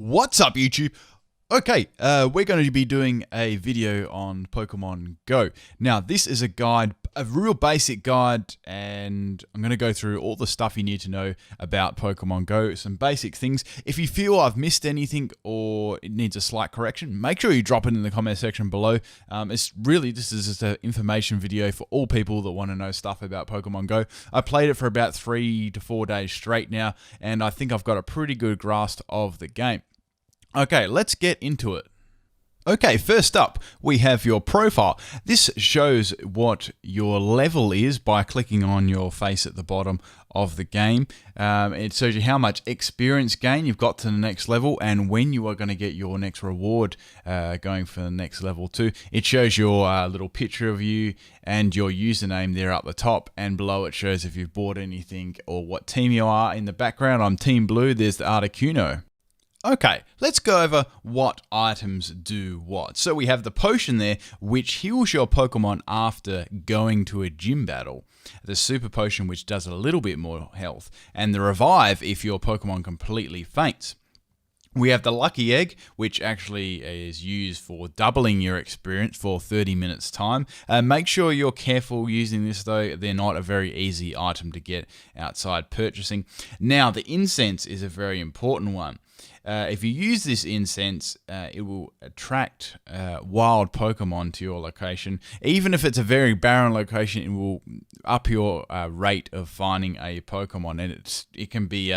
What's up, YouTube? Okay, we're going to be doing a video on Pokemon Go. Now, this is a guide, a real basic guide, and I'm going to go through all the stuff you need to know about Pokemon Go, some basic things. If you feel I've missed anything or it needs a slight correction, make sure you drop it in the comment section below. This is just an information video for all people that want to know stuff about Pokemon Go. I played it for about 3 to 4 days straight now, and I think I've got a pretty good grasp of the game. Okay, let's get into it. Okay, first up, we have your profile. This shows what your level is by clicking on your face at the bottom of the game. It shows you how much experience gain you've got to the next level and when you are going to get your next reward going for the next level too. It shows your little picture of you and your username there up the top, and below it shows if you've bought anything or what team you are. In the background, I'm Team Blue. There's the Articuno. Okay, let's go over what items do what. So we have the potion there, which heals your Pokemon after going to a gym battle. The super potion, which does a little bit more health. And the revive if your Pokemon completely faints. We have the lucky egg, which actually is used for doubling your experience for 30 minutes time. Make sure you're careful using this though. They're not a very easy item to get outside purchasing. Now, the incense is a very important one. If you use this incense, it will attract wild Pokemon to your location. Even if it's a very barren location, it will up your rate of finding a Pokemon, and it can be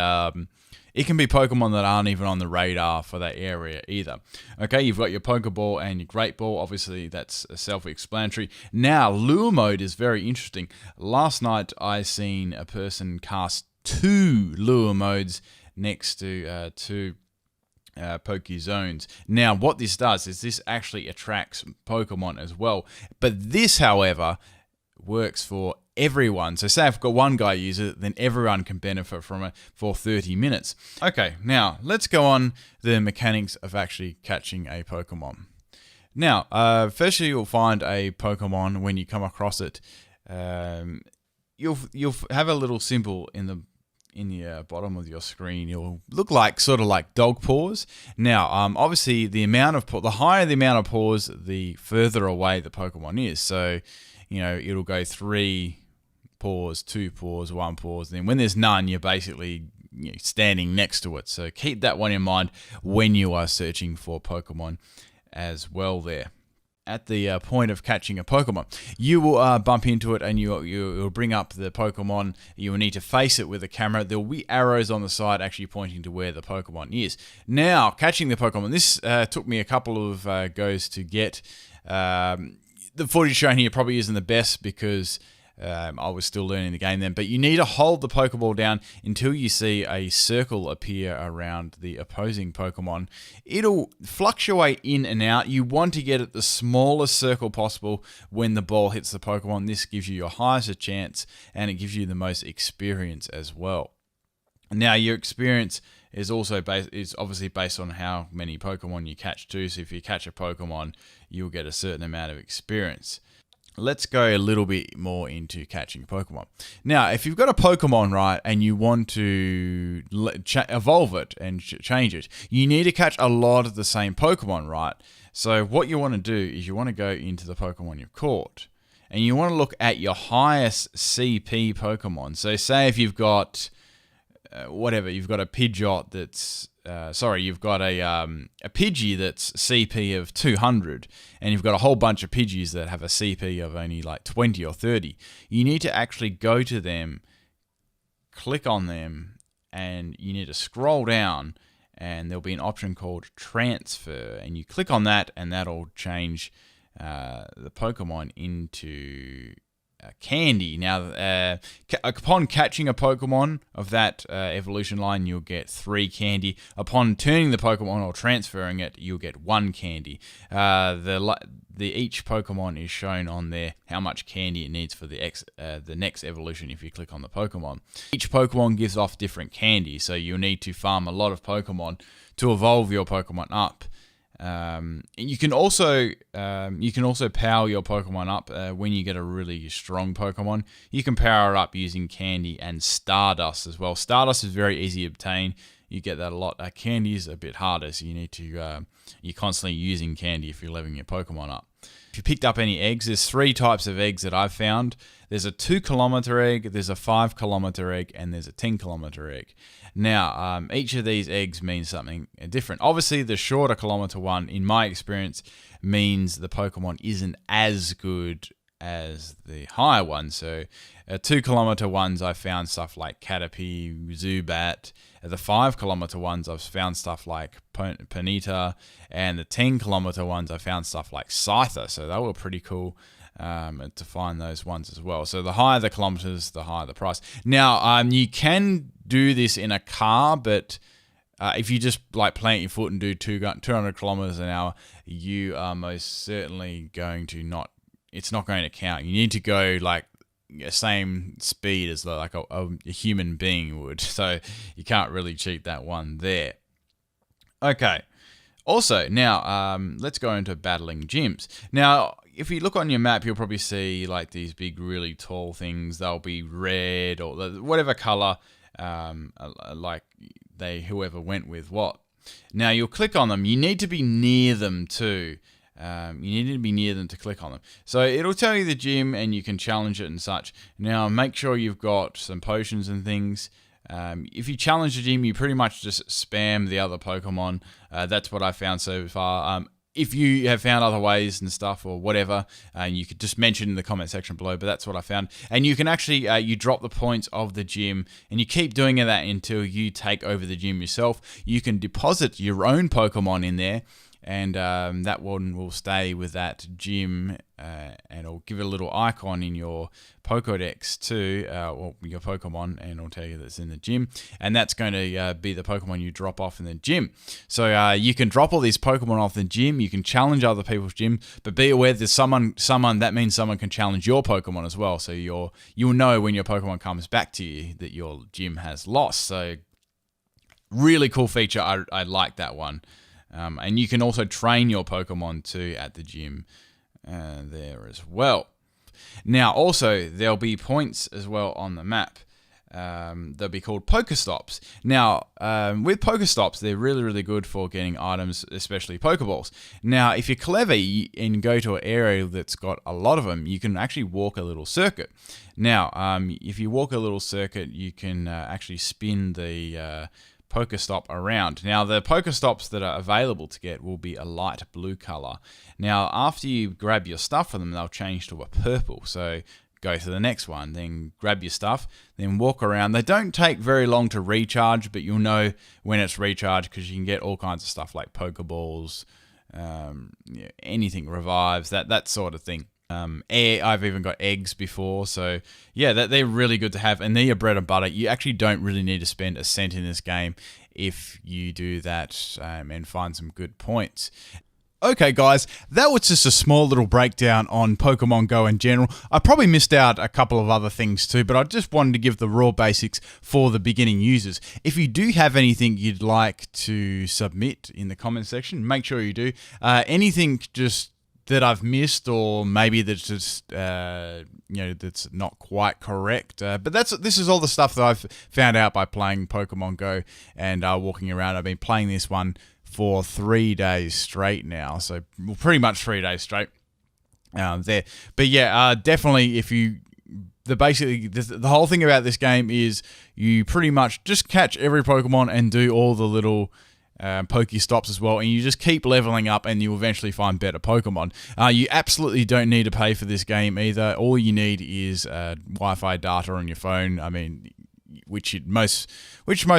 Pokemon that aren't even on the radar for that area either. Okay, you've got your Pokeball and your Great Ball. Obviously, that's self-explanatory. Now, lure mode is very interesting. Last night, I seen a person cast 2 lure modes next to 2 Pokezones. Now, what this does is this actually attracts Pokemon as well. But this, however, works for everyone. So say I've got one guy use it, then everyone can benefit from it for 30 minutes. Okay, now let's go on the mechanics of actually catching a Pokemon. Now, firstly, you'll find a Pokemon when you come across it. You'll have a little symbol in the bottom of your screen. It'll look like sort of like dog paws. Now, obviously, the higher the amount of paws, the further away the Pokemon is. So, you know, it'll go 3 paws, 2 paws, 1 paws. Then when there's none, you're basically standing next to it. So keep that one in mind when you are searching for Pokemon as well there. At the point of catching a Pokemon, you will bump into it and you'll bring up the Pokemon. You will need to face it with a camera. There will be arrows on the side actually pointing to where the Pokemon is. Now, catching the Pokemon. This took me a couple of goes to get. The footage shown here probably isn't the best because I was still learning the game then, but you need to hold the Pokeball down until you see a circle appear around the opposing Pokemon. It'll fluctuate in and out. You want to get it the smallest circle possible when the ball hits the Pokemon. This gives you your highest chance and it gives you the most experience as well. Now, your experience is also obviously based on how many Pokemon you catch too. So if you catch a Pokemon, you'll get a certain amount of experience. Let's go a little bit more into catching Pokemon. Now, if you've got a Pokemon, right, and you want to evolve it and change it, you need to catch a lot of the same Pokemon, right? So what you want to do is you want to go into the Pokemon you've caught, and you want to look at your highest CP Pokemon. So say if you've got, you've got a Pidgeot that's, you've got a Pidgey that's CP of 200, and you've got a whole bunch of Pidgeys that have a CP of only like 20 or 30. You need to actually go to them, click on them, and you need to scroll down, and there'll be an option called Transfer, and you click on that, and that'll change the Pokemon into candy. Now, upon catching a Pokemon of that evolution line, you'll get 3 candy. Upon turning the Pokemon or transferring it, you'll get 1 candy. Each Pokemon is shown on there how much candy it needs for the next evolution if you click on the Pokemon. Each Pokemon gives off different candy, so you'll need to farm a lot of Pokemon to evolve your Pokemon up You can also power your Pokemon up when you get a really strong Pokemon. You can power it up using Candy and Stardust as well. Stardust is very easy to obtain. You get that a lot. Candy is a bit harder, so you need to you're constantly using Candy if you're leveling your Pokemon up. If you picked up any eggs, there's 3 types of eggs that I've found. There's a 2-kilometer egg, there's a 5-kilometer egg, and there's a 10-kilometer egg. Now, each of these eggs means something different. Obviously, the shorter kilometer one, in my experience, means the Pokemon isn't as good as the higher one. So 2-kilometer ones, I found stuff like Caterpie, Zubat. The 5-kilometer ones, I've found stuff like Ponyta, and the 10-kilometer ones, I found stuff like Scyther. So they were pretty cool to find those ones as well. So the higher the kilometers, the higher the price. Now, you can do this in a car, but if you just like plant your foot and do 200 kilometers an hour, you are most certainly going to it's not going to count. You need to go like same speed as like a human being would. So you can't really cheat that one there. Okay. Also, now let's go into battling gyms. Now, if you look on your map, you'll probably see like these big, really tall things. They'll be red or whatever color, like whoever went with what. Now, you'll click on them. You need to be near them too. You need to be near them to click on them. So it'll tell you the gym and you can challenge it and such. Now, make sure you've got some potions and things. If you challenge the gym, you pretty much just spam the other Pokemon. That's what I found so far. If you have found other ways and stuff or whatever, you could just mention in the comment section below, but that's what I found. And you can actually, you drop the points of the gym and you keep doing that until you take over the gym yourself. You can deposit your own Pokemon in there, and that one will stay with that gym, and it'll give it a little icon in your Pokédex too, or your Pokemon, and it'll tell you that it's in the gym, and that's going to be the Pokemon you drop off in the gym. So you can drop all these Pokemon off the gym, you can challenge other people's gym, but be aware there's someone that means someone can challenge your Pokemon as well, so you'll know when your Pokemon comes back to you that your gym has lost. So really cool feature, I like that one. And you can also train your Pokemon too at the gym there as well. Now, also, there'll be points as well on the map. They'll be called Pokestops. Now, with Pokestops, they're really, really good for getting items, especially Pokeballs. Now, if you're clever and go to an area that's got a lot of them, you can actually walk a little circuit. Now, if you walk a little circuit, you can actually spin the Pokestop around. Now, the Pokestops that are available to get will be a light blue color. Now, after you grab your stuff for them, they'll change to a purple. So go to the next one, then grab your stuff, then walk around. They don't take very long to recharge, but you'll know when it's recharged because you can get all kinds of stuff like Pokeballs, anything revives, that sort of thing. I've even got eggs before, so yeah, they're really good to have, and they're your bread and butter. You actually don't really need to spend a cent in this game if you do that and find some good points. Okay, guys, that was just a small little breakdown on Pokemon Go in general. I probably missed out a couple of other things too, but I just wanted to give the raw basics for the beginning users. If you do have anything you'd like to submit in the comment section, make sure you do. Anything just that I've missed, or maybe that's just that's not quite correct. But this is all the stuff that I've found out by playing Pokemon Go and walking around. I've been playing this one for 3 days straight now, so pretty much 3 days straight there. But yeah, definitely the whole thing about this game is you pretty much just catch every Pokemon and do all the little Pokestops as well, and you just keep leveling up and you eventually find better Pokemon. You absolutely don't need to pay for this game either. All you need is Wi-Fi data on your phone. I mean, which most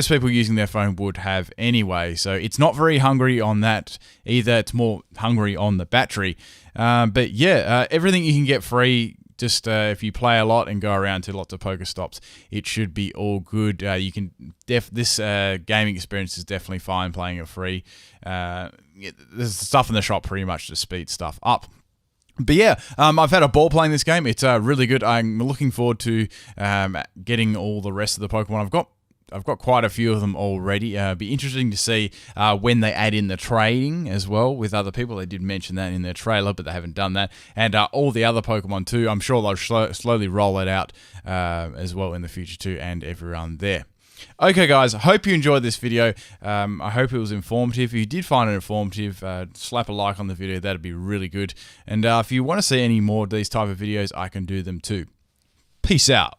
people using their phone would have anyway. So it's not very hungry on that either. It's more hungry on the battery. But yeah, everything you can get free. Just if you play a lot and go around to lots of Pokestops, it should be all good. You can this gaming experience is definitely fine playing it free. There's stuff in the shop pretty much to speed stuff up. But yeah, I've had a ball playing this game. It's really good. I'm looking forward to getting all the rest of the Pokemon I've got. I've got quite a few of them already. Be interesting to see when they add in the trading as well with other people. They did mention that in their trailer, but they haven't done that. And all the other Pokemon too. I'm sure they'll slowly roll it out as well in the future too, and everyone there. Okay, guys, I hope you enjoyed this video. I hope it was informative. If you did find it informative, slap a like on the video. That'd be really good. And if you want to see any more of these type of videos, I can do them too. Peace out.